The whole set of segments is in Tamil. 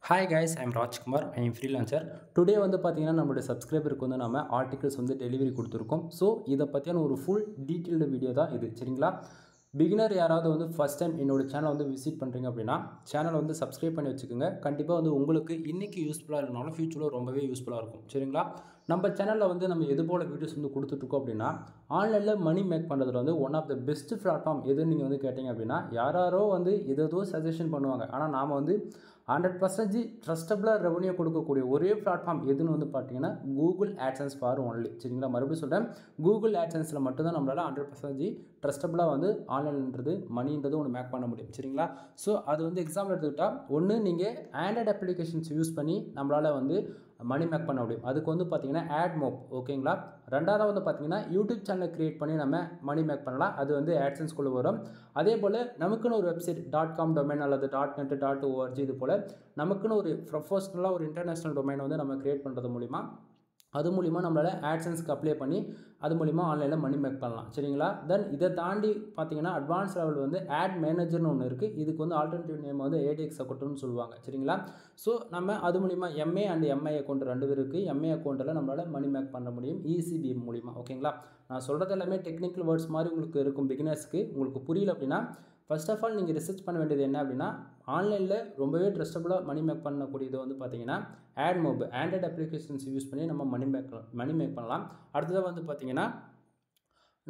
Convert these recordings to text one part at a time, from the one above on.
Hi guys, I'm Rajkumar. I am freelancer. Today வந்து பார்த்தீங்கன்னா நம்மளுடைய சப்ஸ்கிரைபருக்கு வந்து நம்ம ஆர்டிகல்ஸ் வந்து டெலிவரி கொடுத்துருக்கோம். ஸோ இதை பற்றியான ஒரு ஃபுல் டீட்டெயில்டு வீடியோ தான் இது, சரிங்களா? பிகினர் யாராவது வந்து ஃபஸ்ட் டைம் என்னோடய சேனலை வந்து விசிட் பண்ணுறீங்க அப்படின்னா சேனலை வந்து சப்ஸ்கிரைப் பண்ணி வச்சுக்கோங்க. கண்டிப்பாக வந்து உங்களுக்கு இன்றைக்கி யூஸ்ஃபுல்லாக இருக்கனாலும் ஃபியூச்சரில் ரொம்பவே யூஸ்ஃபுல்லாக இருக்கும், சரிங்களா? நம்ம சேனலில் வந்து நம்ம எது போல் வீடியோஸ் வந்து கொடுத்துட்ருக்கோம் அப்படின்னா ஆன்லைனில் மணி மேக் பண்ணுறதுல வந்து one of the best platform எதுன்னு நீங்கள் வந்து கேட்டிங்க அப்படின்னா யாரோ வந்து ஏதோ சஜஷன் பண்ணுவாங்க. ஆனால் நாம் வந்து 100% ட்ரஸ்டபுளாக ரெவன்யூ கொடுக்கக்கூடிய ஒரே பிளாட்ஃபார்ம் எதுன்னு வந்து பார்த்தீங்கன்னா கூகுள் ஆட்சன்ஸ் ஃபார் ஒன்லி, சரிங்களா? மறுபடியும் சொல்கிறேன், கூகுள் ஆட்சன்ஸில் மட்டும்தான் நம்மளால் 100% ட்ரஸ்டபுளாக வந்து ஆன்லைன்ன்றது மணின்றது ஒன்று மேக் பண்ண முடியும், சரிங்களா? ஸோ அது வந்து எக்ஸாம்பிள் எடுத்துக்கிட்டால் ஒன்று நீங்கள் ஆண்ட்ராய்டு அப்ளிகேஷன்ஸ் யூஸ் பண்ணி நம்மளால் வந்து மணி மேக் பண்ண முடியும். அதுக்கு வந்து பார்த்தீங்கன்னா AdMob, ஓகேங்களா? ரெண்டாவது வந்து பார்த்தீங்கன்னா யூடியூப் சேனலை க்ரியேட் பண்ணி நம்ம மணி மேக் பண்ணலாம். அது வந்து ஆட்சன்ஸ்குள்ளே வரும். அதே போல் நமக்குன்னு ஒரு வெப்சைட் .com டொமைன் அல்லது .net .org இது போல் நமக்குன்னு ஒரு ப்ரொஃபஷனலாக ஒரு இன்டர்நேஷ்னல் டொமைன் வந்து நம்ம க்ரியேட் பண்ணுறது மூலிமா அது மூலிமா நம்மளால் ஆட்சன்ஸ்க்கு அப்ளை பண்ணி அது மூலிமா ஆன்லைனில் மணி மேக் பண்ணலாம், சரிங்களா? தென் இதை தாண்டி பார்த்தீங்கன்னா அட்வான்ஸ் லெவல் வந்து ஆட் மேனேஜர்னு ஒன்று இருக்குது. இதுக்கு வந்து ஆல்டர்னேட்டிவ் நேம் வந்து ADX அக்கௌண்ட்னு சொல்லுவாங்க, சரிங்களா? ஸோ நம்ம அது மூலிமா MA அண்ட் MI அக்கௌண்ட் ரெண்டு பேர் இருக்குது. MA அக்கௌண்ட்டில் நம்மளால் மணி மேக் பண்ண முடியும் ECB மூலிமா, ஓகேங்களா? நான் சொல்கிறது எல்லாமே டெக்னிக்கல் வேர்ட்ஸ் மாதிரி உங்களுக்கு இருக்கும். பிகினர்ஸ்க்கு உங்களுக்கு புரியல அப்படின்னா ஃபர்ஸ்ட் ஆஃப் ஆல் நீங்கள் ரிசர்ச் பண்ண வேண்டியது என்ன அப்படின்னா ஆன்லைனில் ரொம்பவே ட்ரஸ்டபுளாக மணி மேக் பண்ணக்கூடியது வந்து பார்த்தீங்கன்னா AdMob ஆண்ட்ராய்டு அப்ளிகேஷன்ஸ் யூஸ் பண்ணி நம்ம மணி மேக் பண்ணலாம். அடுத்ததாக வந்து பார்த்தீங்கன்னா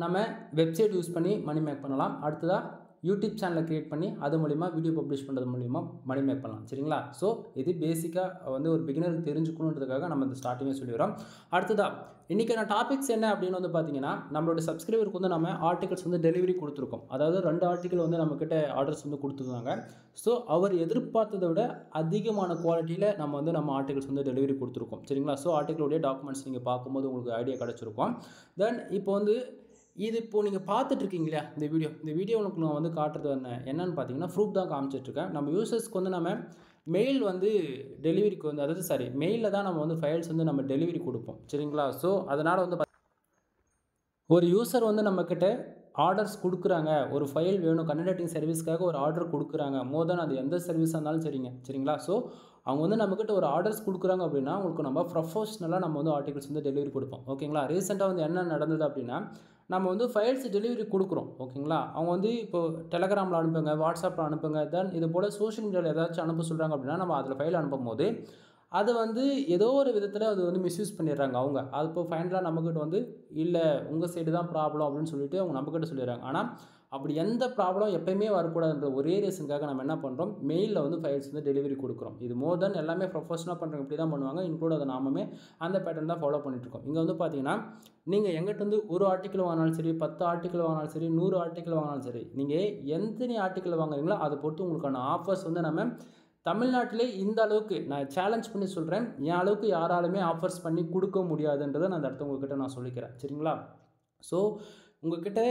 நம்ம வெப்சைட் யூஸ் பண்ணி மணி மேக் பண்ணலாம். அடுத்ததாக யூடியூப் சேனலை க்ரியேட் பண்ணி அது மூலிமா வீடியோ பப்ளிஷ் பண்ணுறது மூலிமா மணி மேக் பண்ணலாம், சரிங்களா? ஸோ இது பேசிக்காக வந்து ஒரு பிகினருக்கு தெரிஞ்சுக்கணுன்றதுக்காக நம்ம இந்த ஸ்டார்டிங்கே சொல்லிடுறோம். அடுத்ததாக இன்றைக்கான டாபிக்ஸ் என்ன அப்படின்னு வந்து பார்த்தீங்கன்னா நம்மளோட சப்ஸ்கிரைபருக்கு வந்து நம்ம ஆர்டிகல்ஸ் வந்து டெலிவரி கொடுத்துருக்கோம். அதாவது 2 ஆர்டிக்கல் வந்து நம்மக்கிட்ட ஆர்டர்ஸ் வந்து கொடுத்துருந்தாங்க. ஸோ அவர் எதிர்பார்த்ததை விட அதிகமான குவாலிட்டியில் நம்ம ஆர்டிகல்ஸ் வந்து டெலிவரி கொடுத்துருக்கோம், சரிங்களா? ஸோ ஆர்டிக்கலுடைய டாக்குமெண்ட்ஸ் நீங்கள் பார்க்கும்போது உங்களுக்கு ஐடியா கிடச்சிருக்கும். தென் இப்போ வந்து இது இப்போது நீங்கள் பார்த்துட்ருக்கீங்க இல்லையா இந்த வீடியோ உங்களுக்கு நான் வந்து காட்டுறது என்னன்னு பார்த்தீங்கன்னா ப்ரூஃப் தான் காமிச்சிட்ருக்கேன். நம்ம யூசர்ஸ்க்கு வந்து நம்ம மெயில் வந்து டெலிவரிக்கு வந்து அதாவது மெயிலில் தான் நம்ம வந்து ஃபைல்ஸ் வந்து நம்ம டெலிவரி கொடுப்போம், சரிங்களா? ஸோ அதனால் வந்து ஒரு யூசர் வந்து நம்மக்கிட்ட ஆர்டர்ஸ் கொடுக்குறாங்க, ஒரு ஃபைல் வேணும் கன்சல்டிங் சர்வீஸ்க்காக ஒரு ஆர்டர் கொடுக்குறாங்க, மோர் தென் அது எந்த சர்வீஸாக இருந்தாலும் சரிங்களா? ஸோ அவங்க வந்து நம்மக்கிட்ட ஒரு ஆர்டர்ஸ் கொடுக்குறாங்க அப்படின்னா உங்களுக்கு நம்ம ப்ரொஃபஷ்னலாக நம்ம வந்து ஆர்டிகல்ஸ் வந்து டெலிவரி கொடுப்போம், ஓகேங்களா? ரீசெண்டாக வந்து என்ன நடந்தது அப்படின்னா நம்ம வந்து ஃபைல்ஸ் டெலிவரி கொடுக்குறோம், ஓகேங்களா? அவங்க வந்து இப்போது டெலகிராமில் அனுப்புங்க, வாட்ஸ்அப்பில் அனுப்புங்க, தென் இது போல் சோஷியல் மீடியாவில் ஏதாச்சும் அனுப்ப சொல்கிறாங்க அப்படின்னா நம்ம அதில் ஃபைல் அனுப்பும் போது அது வந்து ஏதோ ஒரு விதத்தில் அது வந்து மிஸ்யூஸ் பண்ணிடுறாங்க அவங்க. அது இப்போ ஃபைனலாக நம்மக்கிட்ட வந்து இல்லை உங்கள் சைடு தான் ப்ராப்ளம் அப்படின்னு சொல்லிட்டு அவங்க நம்மக்கிட்ட சொல்லிடுறாங்க. ஆனால் அப்படி எந்த ப்ராப்ளம் எப்போயுமே வரக்கூடாதுன்ற ஒரே ரீசனுக்காக நம்ம என்ன பண்ணுறோம், மெயிலில் வந்து ஃபைல்ஸ் வந்து டெலிவரி கொடுக்குறோம். இது மோர் தென் எல்லாமே ப்ரொஃபஷனலாக பண்ணுறவங்க இப்படி தான் பண்ணுவாங்க, இன்க்ளூட் அதை நாமமே அந்த பேட்டர்ன் தான் ஃபாலோ பண்ணிட்டுருக்கோம். இங்கே வந்து பார்த்தீங்கன்னா நீங்கள் எங்கிட்ட வந்து ஒரு ஆர்டிக்கல் வாங்கினாலும் சரி, 10 ஆர்டிக்கல் வாங்கினாலும் சரி, 100 ஆர்டிக்கல் வாங்கினாலும் சரி, நீங்கள் எத்தனை ஆர்டிக்கல் வாங்குறீங்களோ அதை பொறுத்து உங்களுக்கான ஆஃபர்ஸ் வந்து நம்ம தமிழ்நாட்டிலே இந்த அளவுக்கு நான் சேலஞ்ச் பண்ணி சொல்கிறேன், என் அளவுக்கு யாராலுமே ஆஃபர்ஸ் பண்ணி கொடுக்க முடியாதுன்றதை நான் அந்த இடத்த உங்கள்கிட்ட நான் சொல்லிக்கிறேன், சரிங்களா? ஸோ உங்கள்கிட்ட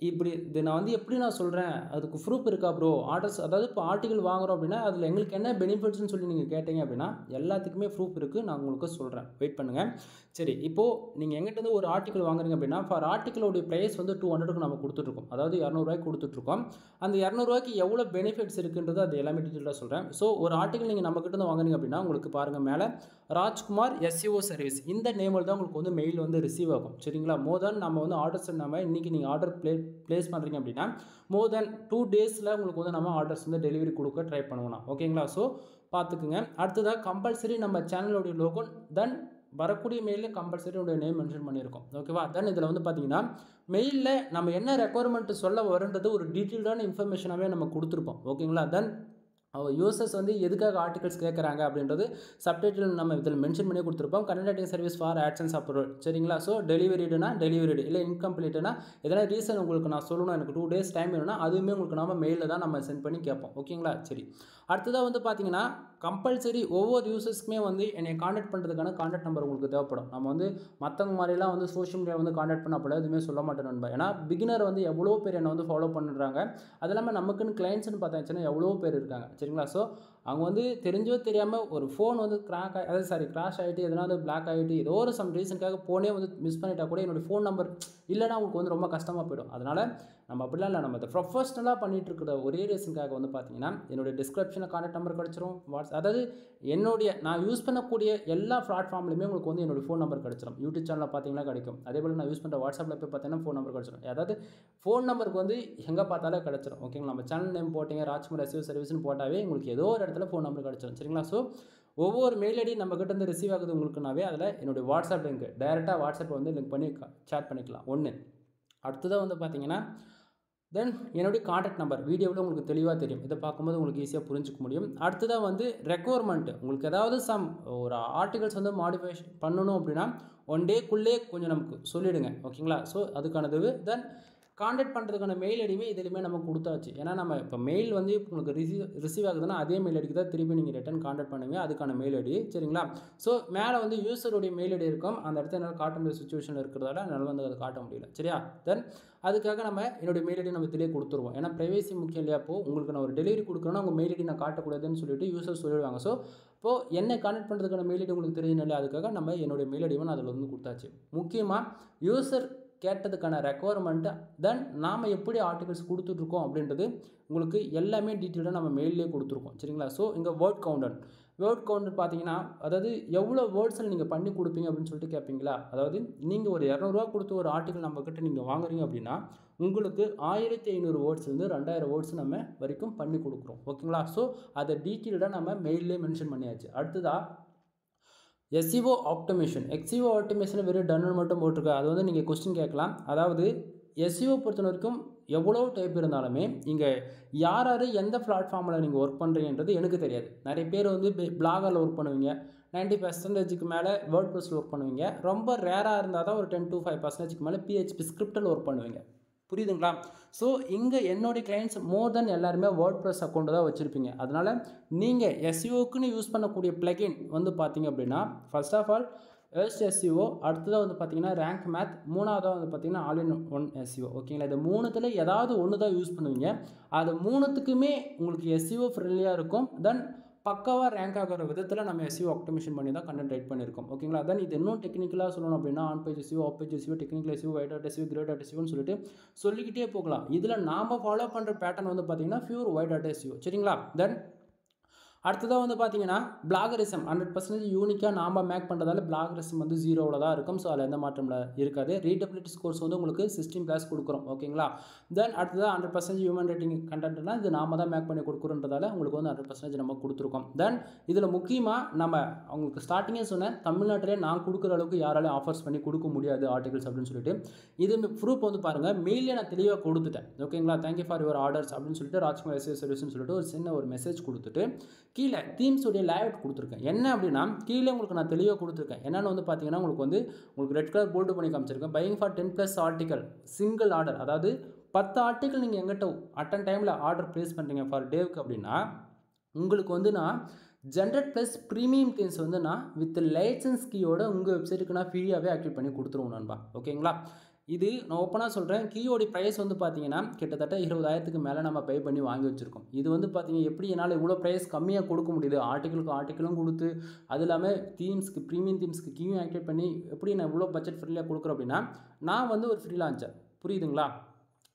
இப்படி இது நான் வந்து எப்படி நான் சொல்கிறேன், அதுக்கு ப்ரூஃப் இருக்கா ப்ரோ? ஆர்டர்ஸ் அதாவது இப்போ ஆர்டிகல் வாங்குகிறோம் அப்படின்னா அதில் எங்களுக்கு என்ன பெனிஃபிட்ஸ்னு சொல்லி நீங்கள் கேட்டீங்க அப்படின்னா எல்லாத்துக்குமே ப்ரூஃப் இருக்குது, நான் உங்களுக்கு சொல்கிறேன், வெயிட் பண்ணுங்கள். சரி, இப்போது நீங்கள் எங்கிட்ட வந்து ஒரு ஆர்டிகல் வாங்குறீங்க அப்படின்னா ஃபார் ஆர்டிக்கலோடைய ப்ரைஸ் வந்து 200க்கு நம்ம கொடுத்துட்ருக்கோம், அதாவது 200 கொடுத்துட்ருக்கோம். அந்த 200 எவ்வளோ பெனிஃபிட்ஸ் இருக்குன்றது அது எல்லாமே டீட்டெயிலாக சொல்கிறேன். ஸோ ஒரு ஆர்டிகல் நீங்கள் நம்மக்கிட்ட வந்து வாங்குறீங்க அப்படின்னா உங்களுக்கு பாருங்கள் மேலே ராஜ்குமார் SEO சர்வீஸ் இந்த நேமில் தான் உங்களுக்கு வந்து மெயில் வந்து ரிசீவ் ஆகும், சரிங்களா? மோர் தென் நம்ம வந்து ஆர்டர்ஸ் நம்ம இன்றைக்கி நீங்கள் ஆர்டர் ப்ளேஸ் பண்ணுறீங்க அப்படின்னா மோர் தென் 2 டேஸில் உங்களுக்கு வந்து நம்ம ஆர்டர்ஸ் வந்து டெலிவரி கொடுக்க ட்ரை பண்ணுவோம், ஓகேங்களா? ஸோ பார்த்துக்குங்க. அடுத்ததாக கம்பல்சரி நம்ம சேனலோடைய லோகோ தென் வரக்கூடிய மெயிலில் கம்பல்சரி உடைய நேம் மென்ஷன் பண்ணியிருக்கோம், ஓகேவா? தென் இதில் வந்து பார்த்தீங்கன்னா மெயிலில் நம்ம என்ன ரெக்குவயர்மெண்ட் சொல்ல வருன்றது ஒரு டீட்டெயில்டான இன்ஃபர்மேஷனாகவே நம்ம கொடுத்துருப்போம், ஓகேங்களா? தென் யூசர்ஸ் வந்து எதுக்காக ஆர்டிகல்ஸ் கேட்குறாங்க அப்படின்றது சப்டைட்டில் நம்ம இதில் மென்ஷன் பண்ணி கொடுத்துருப்போம். கன்சல்டிங் சர்வீஸ் ஃபார் ஆட்சன்ஸ் அப்ரூவல், சரிங்களா? ஸோ டெலிவரிடுனா டெலிவரிடு, இல்லை இன்கம்ப்ளீட்டுனா எதனா ரீசன் உங்களுக்கு நான் சொல்லணும், எனக்கு 2 டேஸ் டைம் வேணும்னா அதுவுமே உங்களுக்கு நம்ம மெயிலில் தான் நம்ம சென்ட் பண்ணி கேட்போம், ஓகேங்களா? சரி, அடுத்ததாக வந்து பார்த்தீங்கன்னா கம்பல்சரி ஒவ்வொரு யூசர்ஸ்க்குமே வந்து என்னை காண்டாக்ட் பண்ணுறதுக்கான காண்டாக்ட் நம்பர் உங்களுக்கு தேவைப்படும். நம்ம வந்து மற்றவங்க மாதிரிலாம் வந்து சோஷியல் மீடியா வந்து காண்டாக்ட் பண்ண அப்போ எதுவுமே சொல்ல மாட்டேன் நண்பா. ஏன்னா பிகினர் வந்து எவ்வளோ பேர் என்னை வந்து ஃபாலோ பண்ணுறாங்க, அது இல்லாமல் நமக்குன்னு கிளைண்ட்ஸ்னு பார்த்தாச்சுன்னா எவ்வளோ பேர் இருக்காங்க, சரிங்களா? ஸோ அவங்க வந்து தெரிஞ்சோ தெரியாமல் ஒரு ஃபோன் வந்து கிராஷ் ஆகிட்டு எதனா வந்து பிளாக் ஆகிட்டு ஏதோ ஒரு சம் ரீசனுக்காக ஃபோனே வந்து மிஸ் பண்ணிட்டா கூட என்னோடய ஃபோன் நம்பர் இல்லைனா உங்களுக்கு வந்து ரொம்ப கஷ்டமாக போயிடும். அதனால் நம்ம அப்படிலாம் இல்லை, நம்ம ப்ரொஃபஷ்னலாக பண்ணிகிட்டு இருக்கிற ஒரே ரீசனுக்காக வந்து பார்த்தீங்கன்னா என்னுடைய டிஸ்கிரிப்ஷனில் கான்டாக்ட் நம்பர் கிடச்சிரும். அதாவது நான் யூஸ் பண்ணக்கூடிய எல்லா பிளாட்ஃபார்ம்லையுமே உங்களுக்கு வந்து என்னோடய ஃபோன் நம்பர் கிடச்சிரும். யூடியூப் சேனலில் பார்த்தீங்கன்னா கிடைக்கும். அதே போல் நான் யூஸ் பண்ணுற வாட்ஸ்அப்பில் போய் பார்த்தீங்கன்னா ஃபோன் நம்பர் கிடச்சிரும். அதாவது ஃபோன் நம்பருக்கு வந்து எங்கே பார்த்தாலும் கிடச்சிரும். ஓகேங்களா, நம்ம சேனல் நேம் போட்டிங்க ராஜ்குமார் SEO சர்வீஸ்னு போட்டாவே உங்களுக்கு ஏதோ ஒரு இடத்துல ஃபோன் நம்பர் கிடச்சிரும். சரிங்களா, ஸோ ஒவ்வொரு மெயில் ஐடி நம்மக்கிட்ட இருந்து ரிசீவ் ஆகுது உங்களுக்குனாவே அதில் என்னுடைய வாட்ஸ்அப் லிங்க் டைரெக்டாக வாட்ஸ்அப்பில் வந்து லிங்க் பண்ணி சேட் பண்ணிக்கலாம். ஒன்று. அடுத்ததாக வந்து பார்த்தீங்கன்னா தென் என்னுடைய கான்டாக்ட் நம்பர் வீடியோவில் உங்களுக்கு தெளிவாக தெரியும். இதை பார்க்கும்போது உங்களுக்கு ஈஸியாக புரிஞ்சிக்க முடியும். அடுத்ததாக வந்து ரெக்குவயர்மெண்ட்டு, உங்களுக்கு ஏதாவது ஒரு ஆர்டிகல்ஸ் வந்து மாடிஃபிகேஷன் பண்ணணும் அப்படின்னா 1 டேக்குள்ளே கொஞ்சம் நமக்கு சொல்லிவிடுங்க. ஓகேங்களா, ஸோ அதுக்கானது. தென் கான்டாக்ட் பண்ணுறதுக்கான மெயில் ஐடியுமே இதுலையுமே நம்ம கொடுத்தாச்சு. ஏன்னா நம்ம இப்போ மெயில் வந்து உங்களுக்கு ரிசீவ் ஆகுதுன்னா அதே மெயில் ஐடிக்கு தான் திருப்பி நீங்கள் ரிட்டன் கான்டாக்ட் பண்ணுவீங்க, அதுக்கான மெயில் ஐடி. சரிங்களா, ஸோ மேலே வந்து யூசருடைய மெயில் ஐடி இருக்கும். அந்த இடத்துல என்னால் காட்ட முடியாத சுச்சுவேஷன் இருக்கிறதால என்னால் வந்து அதை காட்ட முடியல. சரியா, தென் அதுக்காக நம்ம என்னுடைய மெயில் ஐடி நம்ம தெளிவாக கொடுத்துருவோம். ஏன்னா ப்ரைவேசி முக்கியம் இல்லையா. அப்போது உங்களுக்கு நான் ஒரு டெலிவரி கொடுக்குறேன்னா உங்கள் மெயில் ஐடி நான் காட்டக்கூடாதுன்னு சொல்லிட்டு யூசர் சொல்லிடுவாங்க. ஸோ இப்போது என்ன கான்டாக்ட் பண்ணுறதுக்கான மெயில் ஐடி உங்களுக்கு தெரியும் இல்லையா, அதுக்காக நம்ம என்னுடைய மெயில் ஐடியை நான் அதில் வந்து கொடுத்தாச்சு. முக்கியமாக யூசர் கேட்டதுக்கான ரெக்குவயர்மெண்ட்டு தென் நாம் எப்படி ஆர்டிகல்ஸ் கொடுத்துட்ருக்கோம் அப்படின்றது உங்களுக்கு எல்லாமே டீட்டெயிலாக நம்ம மெயிலே கொடுத்துருக்கோம். சரிங்களா, ஸோ இங்கே வேர்ட் கவுண்டர் பார்த்தீங்கன்னா அதாவது எவ்வளோ வேர்ட்ஸில் நீங்கள் பண்ணி கொடுப்பீங்க அப்படின்னு சொல்லிட்டு கேட்பீங்களா. அதாவது நீங்கள் ஒரு 200 கொடுத்து ஒரு ஆர்டிகல் நம்மக்கிட்ட நீங்கள் வாங்குறீங்க அப்படின்னா உங்களுக்கு 1500 வேர்ட்ஸ்லேருந்து 2000 வேர்ட்ஸ் நம்ம வரைக்கும் பண்ணி கொடுக்குறோம். ஓகேங்களா, ஸோ அதை டீட்டெயிலாக நம்ம மெயிலே மென்ஷன் பண்ணியாச்சு. அடுத்ததாக SEO ஆப்டிமேஷன் வெறும் டன்னு மட்டும் போட்டிருக்கு. அது வந்து நீங்கள் கொஸ்டின் கேட்கலாம். அதாவது SEO பொறுத்த வரைக்கும் எவ்வளோ டைப் இருந்தாலுமே இங்கே யார் எந்த பிளாட்ஃபார்மில் நீங்கள் ஒர்க் பண்ணுறீங்கன்றது எனக்கு தெரியாது. நிறைய பேர் வந்து பிளாகரில் ஒர்க் பண்ணுவீங்க, 90% மேலே வேர்ட்ப்ரெஸ்ஸில் ஒர்க் பண்ணுவீங்க. ரொம்ப ரேராக இருந்தால் தான் ஒரு 10 to 5% மேலே PHP ஸ்கிரிப்டில் ஒர்க் பண்ணுவீங்க. புரியுதுங்களா, ஸோ இங்கே என்னுடைய கிளைண்ட்ஸ் மோர் தென் எல்லாருமே வேர்ட்ப்ரெஸ் அக்கௌண்ட் தான் வச்சுருப்பீங்க. அதனால் நீங்கள் SEOக்குன்னு யூஸ் பண்ணக்கூடிய பிளகின் வந்து பார்த்தீங்க அப்படின்னா ஃபர்ஸ்ட் ஆஃப் ஆல் SEO, அடுத்ததாக வந்து பார்த்தீங்கன்னா ரேங்க் மேத், மூணாவதாக வந்து பார்த்தீங்கன்னா ஆல் இன் ஒன் SEO. ஓகேங்களா, இது மூணுத்தில் ஏதாவது ஒன்று தான் யூஸ் பண்ணுவீங்க. அது மூணுத்துக்குமே உங்களுக்கு SEO ஃப்ரெண்ட்லியாக இருக்கும். தென் பக்காவாக ரேங்க் ஆகிற விதத்தில் நம்ம SEO ஆப்டிமேஷன் பண்ணி தான் கண்டென்ட் ரைட் பண்ணியிருக்கோம். ஓகேங்களா, தென் இது இன்னும் டெக்னிக்கலாக சொல்லணும் அப்படின்னா on page SEO, off page SEO, technical SEO, white hat SEO, grey hat SEOன்னு சொல்லிட்டு சொல்லிக்கிட்டே போகலாம். இதில் நாம் ஃபாலோ பண்ணுற பேட்டர்ன் வந்து பார்த்தீங்கன்னா பியூர் வைட் டாட் SEO. சரிங்களா, தென் அடுத்ததாக வந்து பார்த்தீங்கன்னா பிளாகரிசம் 100% யூனிக்காக நாம் மேக் பண்ணுறதால பிளாகரிசம் வந்து 0வில் தான் இருக்கும். ஸோ அதில் எந்த மாற்றமில் இருக்காது. ரீடபிலிட்டி ஸ்கோர்ஸ் வந்து உங்களுக்கு 16+ கொடுக்குறோம். ஓகேங்களா, தென் அடுத்ததாக 100% ஹியூமன் ரேட்டிங் கண்டென்ட்னா இது நாம தான் மேக் பண்ணி கொடுக்குறன்றதால உங்களுக்கு வந்து 100% நம்ம கொடுத்துருக்கோம். தென் இதில் முக்கியமாக நம்ம அவங்களுக்கு ஸ்டார்டிங்கே சொன்னேன், தமிழ்நாட்டிலே நான் கொடுக்குற அளவுக்கு யாராலையும் ஆஃபர்ஸ் பண்ணி கொடுக்க முடியாது ஆர்டிகல்ஸ் அப்படின்னு சொல்லிட்டு. இது ப்ரூஃப் வந்து பாருங்கள், மெயிலே நான் தெளிவாக கொடுத்துட்டேன். ஓகேங்களா, தேங்க்யூ ஃபார் யுவர் ஆர்டர்ஸ் அப்படின்னு சொல்லிட்டு ராஜ்குமார் SEO சர்வீஸ்னு சொல்லிட்டு ஒரு சின்ன ஒரு மெசேஜ் கொடுத்துட்டு கீழே தீம்ஸுடைய லேஅவுட் கொடுத்துருக்கேன். என்ன அப்படின்னா கீழே உங்களுக்கு நான் தெளிவாக கொடுத்துருக்கேன். என்னென்னு வந்து பார்த்தீங்கன்னா உங்களுக்கு ரெட் கலர் போல்டு பண்ணி காமிச்சிருக்கேன். Buying for 10+ article single order, அதாவது 10 ஆர்டிகல் நீங்கள் எங்கிட்ட அட்டன் டைமில் ஆர்டர் ப்ளேஸ் பண்ணுறீங்க ஃபார் டேவுக்கு அப்படின்னா உங்களுக்கு வந்து நான் ஜென்ரேட் ப்ளஸ் ப்ரீமியம் தீம்ஸ் வந்து நான் வித் லைசன்ஸ் கீயோட உங்கள் வெப்சைட்டுக்கு நான் ஃப்ரீயாகவே ஆக்டிவேட் பண்ணி கொடுத்துருவோம் நண்பா. ஓகேங்களா, இது நான் ஓப்பனாக சொல்கிறேன். கீயோடைய ப்ரைஸ் வந்து பார்த்தீங்கன்னா கிட்டத்தட்ட 20,000க்கு மேலே நம்ம பே பண்ணி வாங்கி வச்சுருக்கோம். இது வந்து பார்த்தீங்கன்னா எப்படி என்னால் இவ்வளோ ப்ரைஸ் கம்மியாக கொடுக்க முடியுது, ஆர்டிக்கலும் கொடுத்து அது இல்லாமல் தீம்ஸ்க்கு ப்ரீமியம் தீம்ஸ்க்கு கீயும் ஆக்டிவேட் பண்ணி எப்படி நான் இவ்வளோ பட்ஜெட் ஃப்ரீயாக கொடுக்குறேன் அப்படின்னா நான் வந்து ஒரு ஃப்ரீலான்சர். புரியுதுங்களா,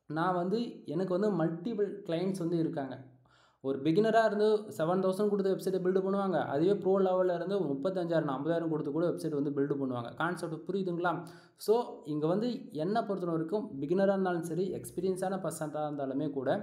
நான் வந்து எனக்கு வந்து மல்டிபிள் கிளைண்ட்ஸ் வந்து இருக்காங்க. ஒரு பிகினராக இருந்து 7,000 கொடுத்து வெப்சைட்டை பில்டு பண்ணுவாங்க. அதுவே ப்ரோ லெவலில் இருந்து 35,000 50,000 கொடுத்து கூட வெப்சைட் வந்து பில்டு பண்ணுவாங்க. கான்செப்ட் புரியுதுங்களா? ஸோ இங்கே வந்து என்னை பொறுத்த வரைக்கும் பிகினராக இருந்தாலும் சரி எக்ஸ்பீரியன்ஸான பர்சனாக இருந்தாலுமே கூட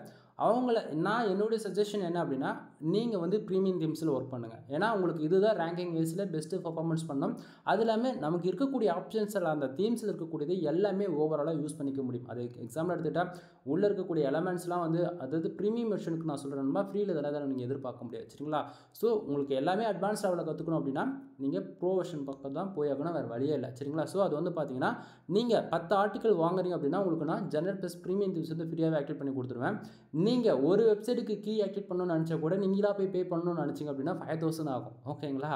நான் என்னுடைய சஜஷன் என்ன அப்படின்னா நீங்கள் வந்து ப்ரீமியம் தீம்ஸில் ஒர்க் பண்ணுங்கள். ஏன்னா உங்களுக்கு இதுதான் ரேங்கிங் வைஸில் பெஸ்ட்டு பர்ஃபார்மன்ஸ் பண்ணோம். அது இல்லாமல் நமக்கு இருக்கக்கூடிய ஆப்ஷன்ஸில் அந்த தீம்ஸில் இருக்கக்கூடியது எல்லாமே ஓவராலாக யூஸ் பண்ணிக்க முடியும். அது எக்ஸாம்பிள் எடுத்துகிட்டால் உள்ளே இருக்கக்கூடிய எலமெண்ட்ஸ்லாம் வந்து அதாவது ப்ரீமியம் வெர்ஷனுக்கு நான் சொல்கிறேன்னா ஃப்ரீயில் இதெல்லாம் நீங்கள் எதிர்பார்க்க முடியாது. சரிங்களா, ஸோ உங்களுக்கு எல்லாமே அட்வான்ஸ் லெவலில் கற்றுக்கணும் அப்படின்னா நீங்கள் ப்ரோ வெர்ஷன் பக்கம் தான் போயாகணும், வேறு வழியே இல்லை. சரிங்களா, ஸோ அது வந்து பார்த்தீங்கன்னா நீங்கள் 10 ஆர்டிக்கல் வாங்குறீங்க அப்படின்னா உங்களுக்கு நான் ஜெனரல் ப்ளஸ் ப்ரீமியம் தீம்ஸ் வந்து ஃப்ரீயாகவே ஆக்டிவேட் பண்ணி கொடுத்துருவேன். நீங்கள் ஒரு வெப்சைட்டுக்கு கீ ஆக்டிவேட் பண்ணணும்னு நினச்சா கூட நீங்களாக போய் பே பண்ணணும்னு நினச்சிங்க அப்படின்னா 5000 ஆகும். ஓகேங்களா?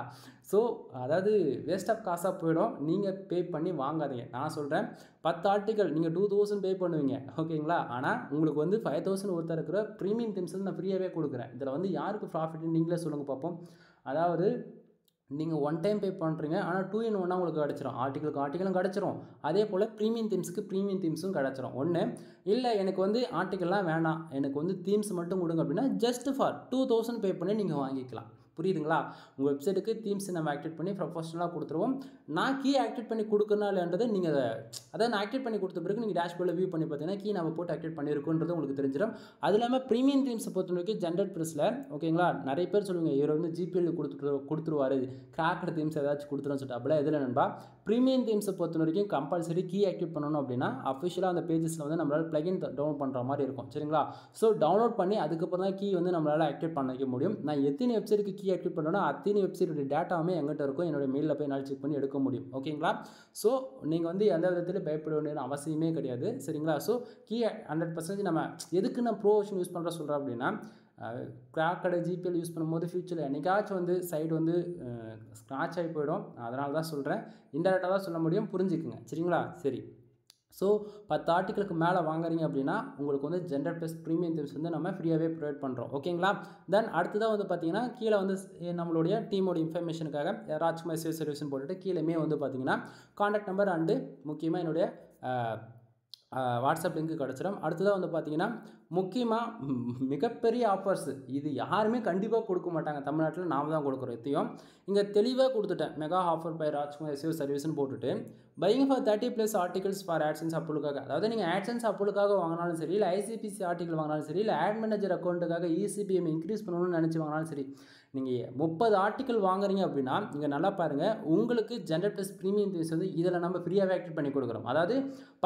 ஸோ அதாவது வேஸ்ட் ஆஃப் காசாக போயிடும். நீங்கள் பே பண்ணி வாங்காதீங்க. நான் சொல்கிறேன் 10 ஆர்டிக்கல் நீங்கள் 2000 பே பண்ணுவீங்க. ஓகேங்களா? ஆனால் உங்களுக்கு வந்து 5000 ஒருத்தர் இருக்கிற ப்ரீமியம் திம்ஸ் வந்து நான் ஃப்ரீயாகவே கொடுக்குறேன். இதில் வந்து யாருக்கு ப்ராஃபிட்னு நீங்களே சொல்லுங்கள் பார்ப்போம். அதாவது நீங்கள் ஒன் டைம் பே பண்ணுறீங்க, ஆனால் 2 in 1 உங்களுக்கு கிடச்சிரும். ஆர்டிக்கலும் கிடச்சிரும். அதே போல் ப்ரீமியம் தீம்ஸுக்கு ப்ரீமியம் தீம்ஸும் கிடச்சிரும். ஒன்று இல்லை எனக்கு வந்து ஆர்டிக்கல்லாம் வேணாம், எனக்கு வந்து தீம்ஸ் மட்டும் கொடுங்க அப்படின்னா ஜஸ்ட் ஃபார் 2000 பே பண்ணி நீங்கள் வாங்கிக்கலாம். புரியுதுங்களா? உங்கள் வெப்சைட்டுக்கு தீம்ஸ் நம்ம ஆக்டிவேட் பண்ணி ப்ரொஃபஷனலாக கொடுத்துருவோம். நான் கீ ஆக்டிவேட் பண்ணி கொடுக்கணும்ன்றதை நீங்கள் அதாவது நான் ஆக்டிவேட் பண்ணி கொடுத்த பிறகு நீங்கள் டேஷ்போர்டில் வியூ பண்ணி பார்த்தீங்கன்னா கீ நம்ம போட்டு ஆக்டிவேட் பண்ணியிருக்கோன்றது உங்களுக்கு தெரிஞ்சிடும். அது இல்லாமல் ப்ரீமியம் தீம்ஸை பொறுத்த வரைக்கும் ஜென்ரேட் ப்ரெஸ்ஸில் ஓகேங்களா நிறைய பேர் சொல்லுங்கள் இவர் வந்து ஜிபிஎல் கொடுத்துருவாரு, கிராக்கர் தீம்ஸ் ஏதாச்சும் கொடுத்துருன்னு சொல்லிட்டு அப்படிலாம் எதில் நண்பா. ப்ரீமியம் தீம்ஸை பொறுத்த வரைக்கும் கம்பல்சரி கீ ஆக்டிவேட் பண்ணணும் அப்படின்னா அஃபிஷியலாக அந்த பேஜஸில் வந்து நம்மளால் பிளகின் டவுன்லோட் பண்ணுற மாதிரி இருக்கும். சரிங்களா? ஸோ டவுன்லோட் பண்ணி அதுக்கப்புறம் தான் கீ வந்து நம்மளால் ஆக்டிவேட் பண்ணிக்க முடியும். நான் எத்தனை வெப்சைட்டுக்கு கீ ஆக்டிவேட் பண்ணோன்னா அத்தனை வெப்சைட்டுடைய டேட்டாவுமே எங்கிட்ட இருக்கும். என்னோட மெயிலில் போய் நான் செக் பண்ணி எடுக்க முடியும். ஓகேங்களா? ஸோ நீங்கள் வந்து எந்த விதத்தில் பயப்பட வேண்டிய அவசியமே கிடையாது. சரிங்களா? ஸோ கீ 100% நம்ம எதுக்கு நான் ப்ரோ வெர்ஷன் யூஸ் பண்ணுற சொல்கிறேன் அப்படின்னா கிராக்கடை ஜிபிஎல் யூஸ் பண்ணும்போது ஃபியூச்சரில் என்னைக்காச்சும் வந்து சைடு வந்து ஸ்க்ராட்ச் ஆகி போயிடும். அதனால தான் சொல்கிறேன். இன்டெரக்டாக தான் சொல்ல முடியும், புரிஞ்சுக்குங்க. சரிங்களா? சரி. ஸோ 10 ஆர்டிக்கலுக்கு மேலே வாங்குறீங்க அப்படின்னா உங்களுக்கு வந்து ஜென்ரல் ப்ளஸ் ப்ரீமியம் தீம்ஸ் வந்து நம்ம ஃப்ரீயாகவே ப்ரொவைட் பண்ணுறோம். ஓகேங்களா? தென் அடுத்ததாக வந்து பார்த்தீங்கன்னா கீழே வந்து நம்மளுடைய டீமோட இன்ஃபர்மேஷனுக்காக ராஜ்குமார் சேவ் சர்வீஸ்னு போட்டுட்டு கீழேயுமே வந்து பார்த்தீங்கன்னா கான்டாக்ட் நம்பர் அண்டு முக்கியமாக என்னுடைய வாட்ஸ்அப் லிங்க்கு கிடச்சிடும். அடுத்ததாக வந்து பார்த்தீங்கன்னா முக்கியமாக மிகப்பெரிய ஆஃபர்ஸ் இது யாருமே கண்டிப்பாக கொடுக்க மாட்டாங்க. தமிழ்நாட்டில் நாம் தான் கொடுக்குறோம். இதையும் இங்கே தெளிவாக கொடுத்துட்டேன். Mega offer by Rajkumar SU சர்வீஸ்னு போட்டுட்டு buying for 30+ articles for AdSense அப்ரூவலுக்காக, அதாவது நீங்கள் ஆட்சன்ஸ் அப்ரூவலுக்காக வாங்கினாலும் சரி, இல்லை ஐசிபிசி ஆர்டிகல் வாங்கினாலும் சரி, இல்லை ஆட் மேனேஜர் அக்கௌண்ட்டுக்காக இசிபிஎம் இன்க்ரீஸ் பண்ணணும்னு நினச்சி வாங்கினாலும் சரி, நீங்கள் 30 ஆர்டிக்கல் வாங்குறீங்க அப்படின்னா இங்கே நல்லா பாருங்கள், உங்களுக்கு ஜென்ரல் ப்ளஸ் ப்ரீமியம் தீம்ஸ் வந்து இதில் நம்ம ஃப்ரீயாகவே ஆக்டிவேட் பண்ணி கொடுக்குறோம். அதாவது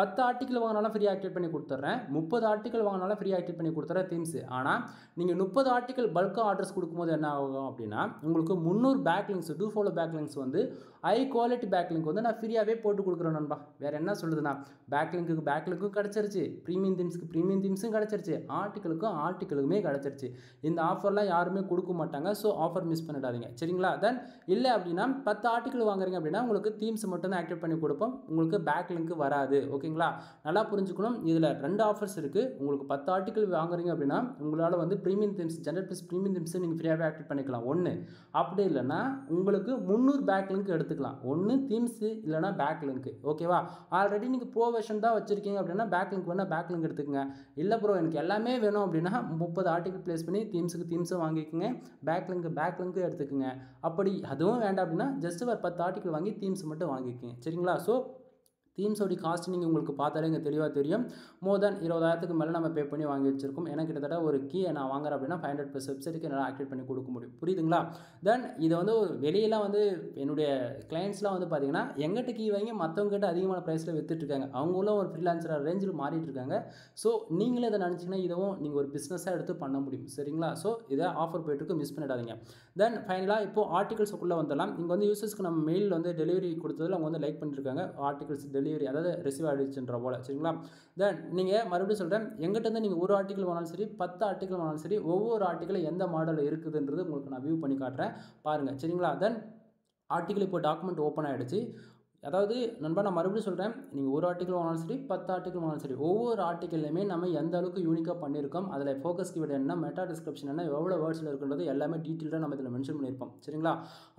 10 ஆர்டிக்கல் வாங்கினாலும் ஃப்ரீ ஆக்டிவேட் பண்ணி கொடுத்துட்றேன், 30 ஆர்டிக்கல் வாங்கினாலும் ஃப்ரீ ஆக்டிவேட் பண்ணி கொடுத்துட்றேன் தீம்ஸ். ஆனால் நீங்கள் 30 ஆர்டிக்கல் பல்காக ஆர்டர்ஸ் கொடுக்கும்போது என்ன ஆகும் அப்படின்னா உங்களுக்கு 300 பேக்லிங்ஸ் ஃபாலோ பேக்லிங்ஸ் வந்து ஹை குவாலிட்டி பேக்லிங்க் வந்து நான் ஃப்ரீயாகவே போட்டு கொடுக்குறேன் நண்பா. வேறு என்ன சொல்லுதுன்னா பேக்லிங்க்கும் கிடச்சிருச்சு, ப்ரீமியம் தீம்ஸ்க்கு ப்ரீமியம் தீம்ஸும் கிடச்சிருச்சு, ஆர்டிக்கலுக்குமே கிடச்சிருச்சு. இந்த ஆஃபர்லாம் யாருமே கொடுக்க மாட்டாங்க. ஸோ ஆஃபர் மிஸ் பண்ணிடாதீங்க. சரிங்களா? தென் இல்லை அப்படின்னா 10 ஆர்டிக்கல் வாங்குறீங்க அப்படின்னா உங்களுக்கு தீம்ஸ் மட்டும் தான் ஆக்டிவேட் பண்ணி கொடுப்போம், உங்களுக்கு பேக்லிங்க் வராது. ஓகேங்களா? நல்லா புரிஞ்சுக்கணும். இதில் 2 ஆஃபர்ஸ் இருக்குது. உங்களுக்கு 10 ஆர்டிக்கல் வாங்குறீங்க அப்படின்னா உங்களால் வந்து premium themes general plus premium தீம்ஸை நீங்கள் ஃப்ரீயாகவே ஆக்டிவேட் பண்ணிக்கலாம். ஒன்று அப்படி இல்லைன்னா உங்களுக்கு 300 பேக்லிங்க் எடுத்துக்கலாம். ஒன்று தீம்ஸு இல்லைனா பேக்லிங்க். ஓகேவா? ஆல்ரெடி நீங்கள் ப்ரோ வெர்ஷன் தான் வச்சுருக்கீங்க அப்படின்னா பேக்லிங்க் வேணால் பேக்லிங்க் எடுத்துக்கங்க. இல்லை ப்ரோ எனக்கு எல்லாமே வேணும் அப்படின்னா 30 ஆர்டிக்கல் ப்ளேஸ் பண்ணி தீம்ஸும் வாங்கிக்கோங்க, பேக்லிங்க்கு எடுத்துக்கோங்க. அப்படி அதுவும் வேண்டாம் அப்படின்னா ஜஸ்ட் ஒரு 10 ஆர்டிக்கல் வாங்கி தீம்ஸ் மட்டும் வாங்கிக்கோங்க. சரிங்களா? ஸோ தீம்ஸோடைய காஸ்ட் நீங்கள் உங்களுக்கு பார்த்தாலே இங்கே தெளிவாக தெரியும். மோர் தென் 20,000க்கு மேலே நம்ம பே பண்ணி வாங்கி வச்சிருக்கோம். ஏன்னா கிட்டத்தட்ட ஒரு கீயை நான் வாங்குறேன் அப்படின்னா 500+ வெப்சைட்டுக்கு என்னால் ஆக்டிவேட் பண்ணி கொடுக்க முடியும். புரியுதுங்களா? தென் இதை வந்து வெளியெல்லாம் வந்து என்னுடைய கிளைண்ட்ஸ்லாம் வந்து பார்த்தீங்கன்னா எங்கிட்ட கீ வாங்கி மற்றவங்ககிட்ட அதிகமான ப்ரைஸில் விற்றுட்ருக்காங்க. அவங்களும் ஒரு ஃப்ரீலான்சர் ரேஞ்சில் மாறிட்டு இருக்காங்க. ஸோ நீங்களே இதை நினச்சிங்கன்னா இதுவும் நீங்கள் ஒரு பிஸ்னஸாக எடுத்து பண்ண முடியும். சரிங்களா? ஸோ இதை ஆஃபர் போய்ட்டுருக்கு, மிஸ் பண்ணிடாதீங்க. தென் ஃபைனலாக இப்போது ஆர்டிகல்ஸுக்குள்ளே வந்துடலாம். இங்கே வந்து யூசர்ஸ்க்கு நம்ம மெயில் வந்து டெலிவரி கொடுத்ததில் அவங்க வந்து லைக் பண்ணியிருக்காங்க. ஆர்டிகல்ஸ் டெலிவரி அதாவது ரிசீவ் ஆகிடுச்சுன்ற போல். சரிங்களா? தென் நீங்கள் மறுபடியும் சொல்கிறேன், எங்கிட்ட நீங்கள் ஒரு ஆர்டிக்கல் வாங்கினாலும் சரி 10 ஆர்டிக்கல் வாங்கினாலும் சரி ஒவ்வொரு ஆர்டிக்கலும் எந்த மாடலில் இருக்குதுன்றது உங்களுக்கு நான் வியூ பண்ணி காட்டுறேன் பாருங்கள். சரிங்களா? தென் ஆர்டிக்கல் இப்போ டாக்குமெண்ட் ஓப்பன் ஆகிடுச்சு. அதாவது நண்பா நான் மறுபடியும் சொல்கிறேன், நீங்கள் ஒரு ஆர்டிக்கல் வாங்கினாலும் சரி 10 ஆர்டிக்கல் வாங்கினாலும் சரி ஒவ்வொரு ஆர்டிக்கல்லையுமே நம்ம எந்த அளவுக்கு யூனிக்காக பண்ணியிருக்கோம், அதில் ஃபோக்கஸ் கீவேர்ட் என்ன, மெட்டா டிஸ்கிரிப்ஷன் என்ன, எவ்வளோ வேர்ட்ஸில் இருக்குன்றது எல்லாமே டீட்டெயிலாக நம்ம இதில் மென்ஷன் பண்ணியிருப்போம். சரிங்களா?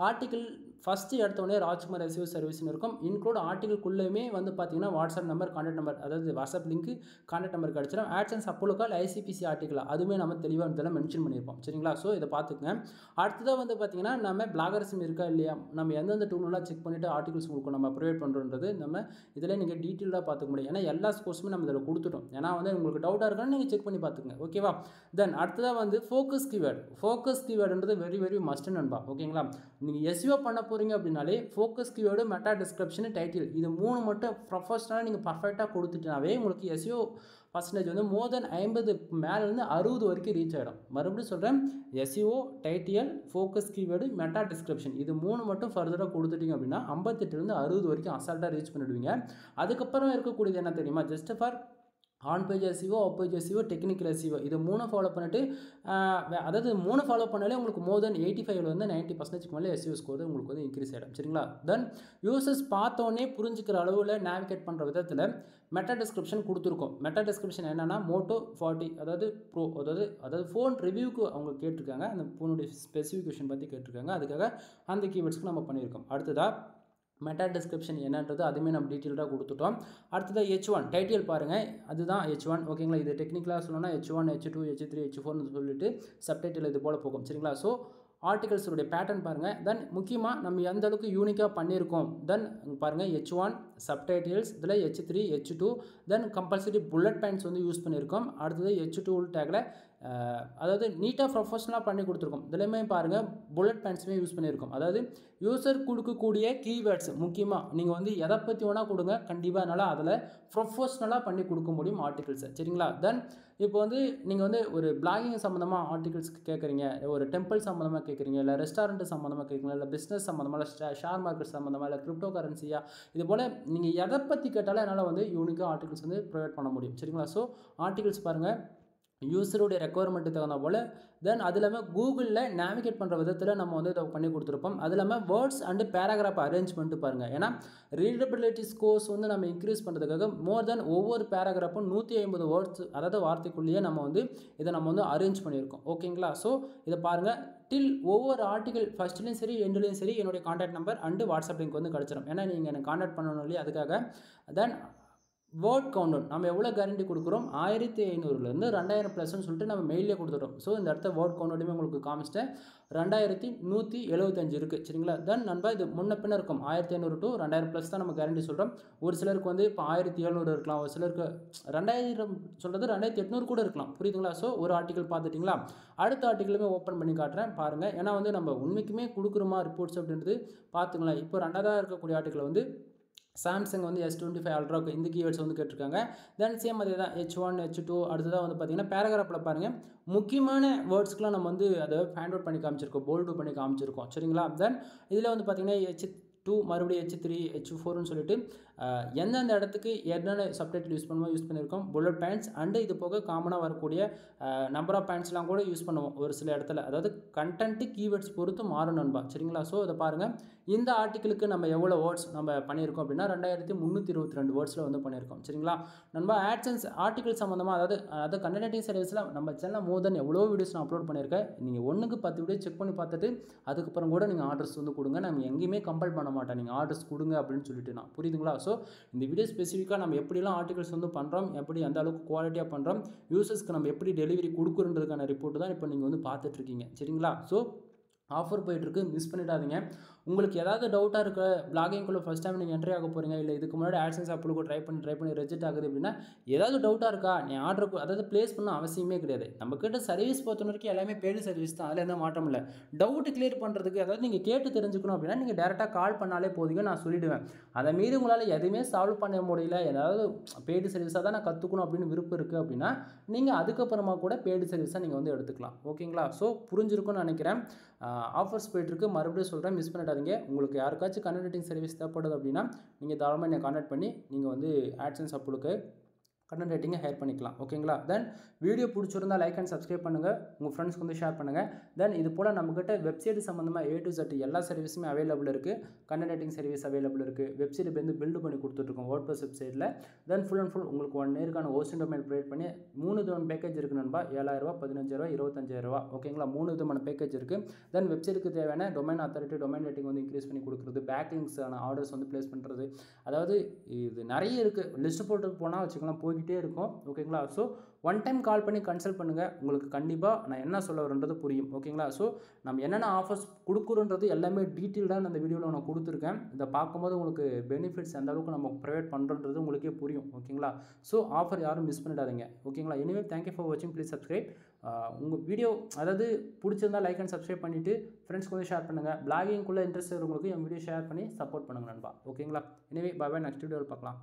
ஆர்டிக்கல் ஃபஸ்ட்டு எடுத்தோடனே ராஜ்குமார் எஸ்யூ சர்வீஸ்னு இருக்கும். இன்க்ளூட் ஆர்டிக்கலுக்குள்ளேயுமே வந்து பார்த்தீங்கன்னா வாட்ஸ்அப் நம்பர், கான்டாக்ட் நம்பர், அதாவது வாட்ஸ்அப் லிங்க், கான்டாக்ட் நம்பர் கிடச்சிடும். ஆட்சன்ஸ் அப்போலுக்கால் ஐசிபிசி ஆர்டிக்கல் அதுவுமே நம்ம தெளிவாக இதெல்லாம் மென்ஷன் பண்ணியிருப்போம். சரிங்களா? ஸோ இதை பார்த்துக்குங்க. அடுத்ததாக வந்து பார்த்தீங்கன்னா நம்ம பிளாகரிசம் இருக்கா இல்லையா, நம்ம எந்தெந்த டூலெலாம் செக் பண்ணிவிட்டு ஆர்டிகல்ஸ் உங்களுக்கு நம்ம ப்ரொவைட் பண்ணுறோன்றது நம்ம இதில் நீங்கள் டீட்டெயிலாக பார்த்துக்க முடியும். ஏன்னா எல்லா கோர்ஸுமே நம்ம இதில் கொடுத்துட்டோம். ஏன்னா வந்து உங்களுக்கு டவுட்டாக இருக்கான்னு நீங்கள் செக் பண்ணி பார்த்துக்குங்க. ஓகேவா? தென் அடுத்ததாக வந்து ஃபோக்கஸ் கீவேர்டுன்றது வெரி வெரி மஸ்ட் நண்பா. ஓகேங்களா? நீங்கள் எஸ்இஓ பண்ண போகிறீங்க அப்படின்னாலே focus keyword, meta description, title இது 3 மட்டும் ப்ரொஃபஷனலாக நீங்கள் பர்ஃபெக்டாக கொடுத்துட்டாவே உங்களுக்கு எஸ்இஓ பர்சன்டேஜ் வந்து மோர் தென் 50 மேலேருந்து 60 வரைக்கும் ரீச் ஆகிடும். மறுபடியும் சொல்கிறேன், SEO, title, focus keyword, meta description இது 3 மட்டும் ஃபர்தராக கொடுத்துட்டீங்க அப்படின்னா 58லேருந்து 60 வரைக்கும் அசால்ட்டாக ரீச் பண்ணிடுவீங்க. அதுக்கப்புறம் இருக்கக்கூடியது என்ன தெரியுமா, just for on page SEO, off page SEO, technical SEO இது 3 ஃபாலோ பண்ணிட்டு அதாவது 3 ஃபாலோ பண்ணாலே உங்களுக்கு மோர் தென் 85 90% மேலே எஸ்இஓ ஸ்கோர் உங்களுக்கு வந்து இன்க்ரீஸ் ஆகிடும். சரிங்களா? தென் யூசர்ஸ் பார்த்தோன்னே புரிஞ்சுக்கிற அளவில் நேவிகேட் பண்ணுற விதத்தில் மெட்டா டிஸ்கிரிப்ஷன் கொடுத்துருக்கோம். மெட்டா டிஸ்கிரிப்ஷன் என்னென்னா Moto 40 அதாவது ப்ரோ அதாவது ஃபோன் ரிவ்யூக்கு அவங்க கேட்டிருக்காங்க. அந்த ஃபோனுடைய ஸ்பெசிஃபிகேஷன் பற்றி கேட்டிருக்காங்க. அதுக்காக அந்த கீவேர்ட்ஸ்க்கு நம்ம பண்ணியிருக்கோம். அடுத்ததாக மெட்டா டிஸ்கிரிப்ஷன் என்னன்றது அதுவுமே நம்ம டீட்டெயில்டாக கொடுத்துட்டோம். அடுத்ததாக H1 டைட்டில் பாருங்கள், அதுதான் H1 ஓகேங்களா? இது டெக்னிக்கலாக சொல்லணும்னா H1 H2 H3 H4னு சொல்லிட்டு சப்டைட்டில் இது போல் போகும். சரிங்களா? ஸோ ஆர்டிகல்ஸுடைய பேட்டர்ன் பாருங்கள். தென் முக்கியமாக நம்ம எந்த அளவுக்கு யூனிக்காக பண்ணியிருக்கோம். தென் பாருங்கள் H1 சப்டைட்டில்ஸ், இதில் H3 H2 தென் கம்பல்சரி புல்லட் பாயிண்ட்ஸ் வந்து யூஸ் பண்ணியிருக்கோம். அடுத்தது H2 டேக்கில் அதாவது நீட்டாக ப்ரொஃபஷனலாக பண்ணி கொடுத்துருக்கோம். இதுலேயுமே பாருங்கள் புல்லட் பாயிண்ட்ஸுமே யூஸ் பண்ணியிருக்கோம். அதாவது யூசர் கொடுக்கக்கூடிய கீவேர்ட்ஸ் முக்கியமாக நீங்கள் வந்து எதை பற்றி வேணால் கொடுங்க, கண்டிப்பாக என்னால் அதில் ப்ரொஃபஷனலாக பண்ணி கொடுக்க முடியும் ஆர்டிகல்ஸை. சரிங்களா? தென் இப்போ வந்து நீங்கள் வந்து ஒரு பிளாகிங் சம்மந்தமாக ஆர்டிகல்ஸ்க்கு கேட்குறீங்க, ஒரு டெம்பிள் சம்மந்தமாக கேட்குறீங்க, இல்லை ரெஸ்டாரண்ட் சம்மந்தமாக கேட்குறீங்க, இல்லை பிஸ்னஸ் சம்மந்தமாக, இல்லை ஷேர் மார்க்கெட் சம்மந்தமாக, இல்லை கிரிப்டோ கரன்சியா, இது போல் நீங்கள் எதை பற்றி கேட்டாலும் என்னால் வந்து யூனிக்காக ஆர்டிகல்ஸ் வந்து ப்ரொவைட் பண்ண முடியும். சரிங்களா? ஸோ ஆர்டிகல்ஸ் பாருங்கள் யூஸருடைய ரெக்குவயர்மெண்ட்டு தகுந்த போல். தென் அது இல்லாமல் கூகுளில் நேவிகேட் பண்ணுற விதத்தில் நம்ம வந்து இதை பண்ணி கொடுத்துருப்போம். அது இல்லாமல் வேர்ட்ஸ் அண்டு பேராகிராஃப் அரேஞ்ச்மெண்ட்டு பாருங்கள். ஏன்னா ரீடபிலிட்டி ஸ்கோர்ஸ் வந்து நம்ம இன்க்ரீஸ் பண்ணுறதுக்காக மோர் தென் ஒவ்வொரு பேராகிராஃபும் 150 வேர்ட்ஸ் அதாவது வார்த்தைக்குள்ளேயே நம்ம வந்து இதை நம்ம வந்து அரேஞ்ச் பண்ணியிருக்கோம். ஓகேங்களா? ஸோ இதை பாருங்கள் டில் ஒவ்வொரு ஆர்டிகல் ஃபஸ்ட்லேயும் சரி எண்ட்லேயும் சரி என்னுடைய contact number and WhatsApp link வந்து கிடச்சிடும். ஏன்னா நீங்கள் எனக்கு கான்டாக்ட் பண்ணணும் இல்லையா, அதுக்காக. தென் வேர்ட் கவுண்ட் நம்ம எவ்வளோ கேரண்டி கொடுக்குறோம், 1500லேருந்து 2000 ப்ளஸ்ன்னு சொல்லிட்டு நம்ம மெயிலே கொடுத்துட்டோம். ஸோ இந்த இடத்த வேர்ட் கவுண்டோடையுமே உங்களுக்கு காமிச்சிட்டேன். 2175 இருக்குது. சரிங்களா? தென் நண்பா இது முன்ன பின்ன இருக்கும் 1500 to 2000 ப்ளஸ் தான் நம்ம கேரண்டி சொல்கிறோம். ஒரு சிலருக்கு வந்து இப்போ 1700 இருக்கலாம், ஒரு சிலருக்கு 2000 சொல்கிறது 2800 கூட இருக்கலாம். புரியுதுங்களா? ஸோ ஒரு ஆர்டிக்கல் பார்த்துட்டிங்களா, அடுத்த ஆர்டிக்கலுமே ஓப்பன் பண்ணி காட்டுறேன் பாருங்கள். ஏன்னா வந்து நம்ம உண்மைக்குமே கொடுக்குறோமா ரிப்போர்ட்ஸ் அப்படின்றது பார்த்துக்கலாம். இப்போ 2வது இருக்கக்கூடிய ஆர்டிக்கல் வந்து சாம்சங் வந்து S25 அல்ட்ராக்கு இந்த கீவேர்ட்ஸ் வந்து கேட்டிருக்காங்க. தென் சேம் அதே தான் H1 H2. அடுத்ததாக வந்து பார்த்திங்கன்னா பேராகிராஃபில் பாருங்கள் முக்கியமான வேர்ட்ஸ்க்குலாம் நம்ம வந்து அதை ஃபைண்ட் அவுட் பண்ணி காமிச்சிருக்கோம், போல்டு பண்ணி காமிச்சிருக்கோம். சரிங்களா? தென் இதில் வந்து பார்த்திங்கன்னா H2 மறுபடியும் H3 H4ன்னு சொல்லிட்டு எந்தெந்த இடத்துக்கு என்னென்ன சப்டைட்டில் யூஸ் பண்ணியிருக்கோம், புல்லட் பாயிண்ட்ஸ் அண்டு இது போக காமனாக வரக்கூடிய நம்பர் ஆஃப் பாயிண்ட்ஸ்லாம் கூட யூஸ் பண்ணுவோம் ஒரு சில இடத்துல. அதாவது கண்டென்ட்டு கீவேர்ட்ஸ் பொறுத்து மாறும் நண்பா. சரிங்களா? ஸோ இதை பாருங்கள் இந்த ஆர்டிக்கலுக்கு நம்ம எவ்வளோ வேர்ட்ஸ் நம்ம பண்ணியிருக்கோம் அப்படின்னா 2322 வேர்ட்ஸில் வந்து பண்ணியிருக்கோம். சரிங்களா நண்பா? ஆட்சன்ஸ் ஆர்டிக்கல் சம்மந்தமாக அதாவது கண்டென்ட் ரைட்டிங் சர்வீஸில் நம்ம சேனல் மோர் தென் எவ்வளோ வீடியோஸ் நான் அப்லோட் பண்ணியிருக்கேன். நீங்கள் 1க்கு 10 வீடியோ செக் பண்ணி பார்த்துட்டு அதுக்கப்புறம் கூட நீங்கள் ஆர்டர்ஸ் வந்து கொடுங்க. நம்ம எங்கேயுமே கம்பல் பண்ண மாட்டேன், நீங்கள் ஆர்டர்ஸ் கொடுங்க அப்படின்னு சொல்லிட்டு நான். புரியுதுங்களா? ஸோ இந்த வீடியோ ஸ்பெசிஃபிக்காக நம்ம எப்படிலாம் ஆர்டிகல்ஸ் வந்து பண்ணுறோம், எப்படி அந்த அளவுக்கு குவாலிட்டியாக பண்ணுறோம், யூசர்ஸ்க்கு நம்ம எப்படி டெலிவரி கொடுக்குறதுக்கான ரிப்போர்ட் தான் இப்போ நீங்கள் வந்து பார்த்துட்ருக்கீங்க. சரிங்களா? ஸோ ஆஃபர் போயிட்டுருக்கு, மிஸ் பண்ணிடாதீங்க. உங்களுக்கு ஏதாவது டவுட்டாக இருக்க பிளாகிங்குள்ளே ஃபஸ்ட் டைம் நீங்கள் என்ட்ரி ஆக போகிறீங்க, இல்லை இதுக்கு முன்னாடி ஆட்சன்ஸ் அப்ளுக்கு ட்ரை பண்ணி ரெஜெக்ட் ஆகுது அப்படின்னா ஏதாவது டவுட்டாக இருக்கா, நீ ஆர்டர் அதாவது ப்ளேஸ் பண்ண அவசியமே கிடையாது. நம்மக்கிட்ட சர்வீஸ் பொறுத்த வரைக்கும் எல்லாமே பெய்டு சர்வீஸ் தான், அதில் எந்த மாற்றம் இல்லை. டவுட் கிளியர் பண்ணுறதுக்கு அதாவது நீங்கள் கேட்டு தெரிஞ்சுக்கணும் அப்படின்னா நீங்கள் டேரெக்டாக கால் பண்ணாலே போதுங்க, நான் சொல்லிவிடுவேன். அதை மீறி உங்களால் எதுவுமே சால்வ் பண்ண முடியல, ஏதாவது பெய்டு சர்வீஸாக தான் நான் கற்றுக்கணும் அப்படின்னு விருப்பம் இருக்குது அப்படின்னா நீங்கள் அதுக்கப்புறமா கூட பெய்டு சர்வீஸாக நீங்கள் வந்து எடுத்துக்கலாம். ஓகேங்களா? ஸோ புரிஞ்சிருக்கும்னு நினைக்கிறேன். ஆஃபர்ஸ் போய்ட்டுருக்கு, மறுபடியும் சொல்கிறேன், மிஸ் பண்ணிடாதீங்க. உங்களுக்கு யாருக்காச்சும் கண்டென்ட் ரைட்டிங் சர்வீஸ் தேவைப்படுது அப்படின்னா நீங்கள் தாராளமாக என்னை கான்டாக்ட் பண்ணி நீங்கள் வந்து ஆட்சன்ஸ் அப்ளுக்கு கண்டென்ட் ரைட்டிங்கை ஹையர் பண்ணிக்கலாம். ஓகேங்களா? தென் வீடியோ பிடிச்சிருந்தால் லைக் அண்ட் சப்ஸ்கிரைப் பண்ணுங்கள், உங்கள் ஃப்ரெண்ட்ஸ்க்கு வந்து ஷேர் பண்ணுங்கள். தென் இது போல் நம்மக்கிட்ட வெப்சைட் சம்மந்தமாக A to Z எல்லா சர்வீஸுமே அவைலபிள் இருக்குது. கண்டென்ட் ரைட்டிங் சர்வீஸ் அவைலபிள் இருக்குது. வெப்சைட் வந்து பில்டு பண்ணி கொடுத்துட்ருக்கோம் WordPress வெப்சைட்டில். தென் ஃபுல் அண்ட் ஃபுல் உங்களுக்கு 1 இயருக்கான ஹோஸ்டிங் டொமைன் ப்ரொவைட் பண்ணி 3 விதமான பேக்கேஜ் இருக்குது நண்பா. 7000, 15000, 25000. ஓகேங்களா? 3 விதமான பேக்கேஜ் இருக்குது. தென் வெப்சைட்டுக்கு தேவையான டொமைன் அத்தாரிட்டி, டொமைன் ரேட்டிங் வந்து இன்க்ரீஸ் பண்ணி கொடுக்குறது, பேக்லிங்ஸான ஆர்டர்ஸ் வந்து ப்ளேஸ் பண்ணுறது, அதாவது இது நிறைய இருக்குது. லிஸ்ட்டு போட்டு போனால் வச்சுக்கலாம், போய்கிட்டே இருக்கும். ஓகேங்களா? ஸோ 1 டைம் கால் பண்ணி கன்சல்ட் பண்ணுங்கள், உங்களுக்கு கண்டிப்பாக நான் என்ன சொல்ல வரேன்றது புரியும். ஓகேங்களா? ஸோ நம்ம என்னென்ன ஆஃபர்ஸ் கொடுக்குறோன்றது எல்லாமே டீட்டெயில்டாக அந்த வீடியோவில் நான் கொடுத்துருக்கேன். இதை பார்க்கும்போது உங்களுக்கு பெனிஃபிட்ஸ் எந்த அளவுக்கு நம்ம ப்ரொவைட் பண்ணுறன்றது உங்களுக்கே புரியும். ஓகேங்களா? ஸோ ஆஃபர் யாரும் மிஸ் பண்ணிடாதீங்க. ஓகேங்களா? எனிவே தேங்க்யூ ஃபார் வாட்சிங், ப்ளீஸ் சப்ஸ்கிரைப். உங்கள் வீடியோ அதாவது பிடிச்சிருந்தால் லைக் அண்ட் சப்ஸ்கிரைப் பண்ணிவிட்டு ஃப்ரெண்ட்ஸ்க்கு வந்து ஷேர் பண்ணுங்கள். பிளாகிங்குள்ளே இன்ட்ரெஸ்ட் இருக்கிறவங்களுக்கு என் வீடியோ ஷேர் பண்ணி சப்போர்ட் பண்ணுங்கள் நண்பா. ஓகேங்களா? எனிவே பை பை, நெக்ஸ்ட் வீடியோவில் பார்க்கலாம்.